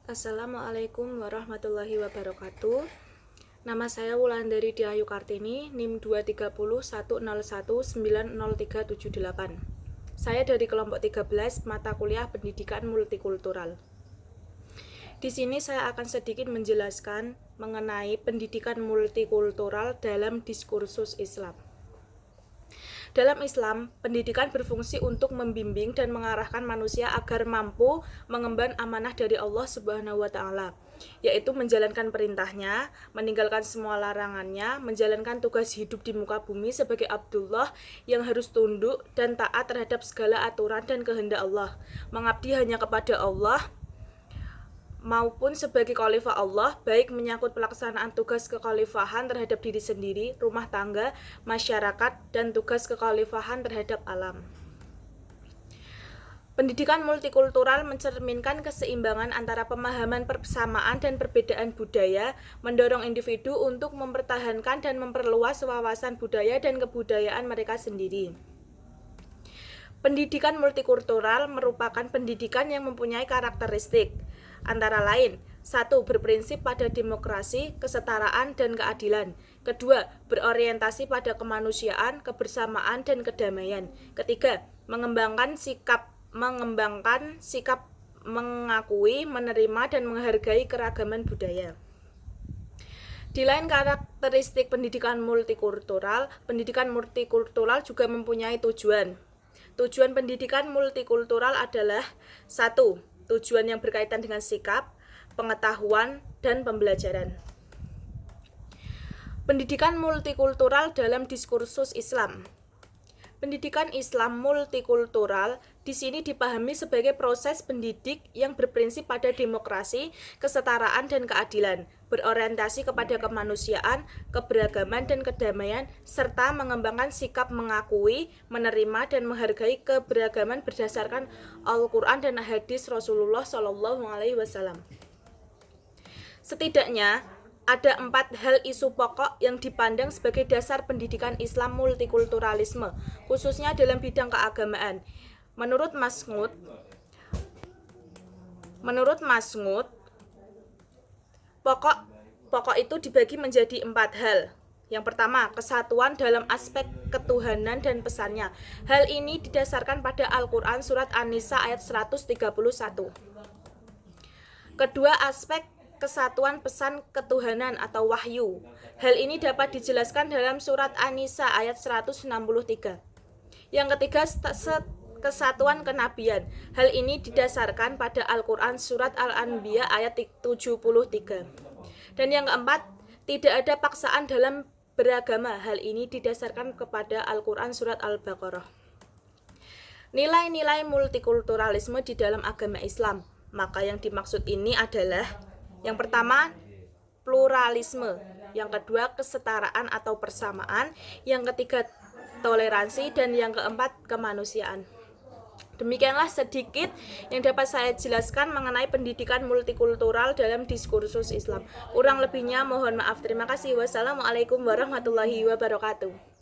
Assalamualaikum warahmatullahi wabarakatuh. Nama saya Wulandari Diayu Kartini, NIM 23010190378. Saya dari kelompok 13 mata kuliah Pendidikan Multikultural. Di sini saya akan sedikit menjelaskan mengenai pendidikan multikultural dalam diskursus Islam. Dalam Islam, pendidikan berfungsi untuk membimbing dan mengarahkan manusia agar mampu mengemban amanah dari Allah Subhanahu wa Ta'ala, yaitu menjalankan perintahnya, meninggalkan semua larangannya, menjalankan tugas hidup di muka bumi sebagai Abdullah yang harus tunduk dan taat terhadap segala aturan dan kehendak Allah, mengabdi hanya kepada Allah maupun sebagai khalifah Allah, baik menyangkut pelaksanaan tugas kekhalifahan terhadap diri sendiri, rumah tangga, masyarakat, dan tugas kekhalifahan terhadap alam. Pendidikan multikultural mencerminkan keseimbangan antara pemahaman persamaan dan perbedaan budaya, mendorong individu untuk mempertahankan dan memperluas wawasan budaya dan kebudayaan mereka sendiri. Pendidikan multikultural merupakan pendidikan yang mempunyai karakteristik, antara lain, 1. Berprinsip pada demokrasi, kesetaraan, dan keadilan. 2. Berorientasi pada kemanusiaan, kebersamaan, dan kedamaian. 3. Mengembangkan sikap mengakui, menerima, dan menghargai keragaman budaya. Di lain karakteristik pendidikan multikultural juga mempunyai tujuan. Tujuan pendidikan multikultural adalah 1. Tujuan yang berkaitan dengan sikap, pengetahuan, dan pembelajaran. Pendidikan multikultural dalam diskursus Islam. Pendidikan Islam multikultural di sini dipahami sebagai proses pendidik yang berprinsip pada demokrasi, kesetaraan, dan keadilan, berorientasi kepada kemanusiaan, keberagaman, dan kedamaian, serta mengembangkan sikap mengakui, menerima, dan menghargai keberagaman berdasarkan Al-Quran dan hadis Rasulullah SAW. Setidaknya, ada 4 hal isu pokok yang dipandang sebagai dasar pendidikan Islam multikulturalisme, khususnya dalam bidang keagamaan. Menurut Mas'ud, pokok itu dibagi menjadi 4 hal. Yang pertama, kesatuan dalam aspek ketuhanan dan pesannya. Hal ini didasarkan pada Al-Quran surat An-Nisa ayat 131. Kedua, aspek kesatuan pesan ketuhanan atau wahyu. Hal ini dapat dijelaskan dalam surat An-Nisa ayat 163. Yang ketiga, kesatuan kenabian. Hal ini didasarkan pada Al-Quran surat Al-Anbiya ayat 73. Dan yang keempat, tidak ada paksaan dalam beragama. Hal ini didasarkan kepada Al-Quran surat Al-Baqarah. Nilai-nilai multikulturalisme di dalam agama Islam. Maka yang dimaksud ini adalah yang pertama, pluralisme. Yang kedua, kesetaraan atau persamaan. Yang ketiga, toleransi. Dan yang keempat, kemanusiaan. Demikianlah sedikit yang dapat saya jelaskan mengenai pendidikan multikultural dalam diskursus Islam. Kurang lebihnya mohon maaf. Terima kasih. Wassalamualaikum warahmatullahi wabarakatuh.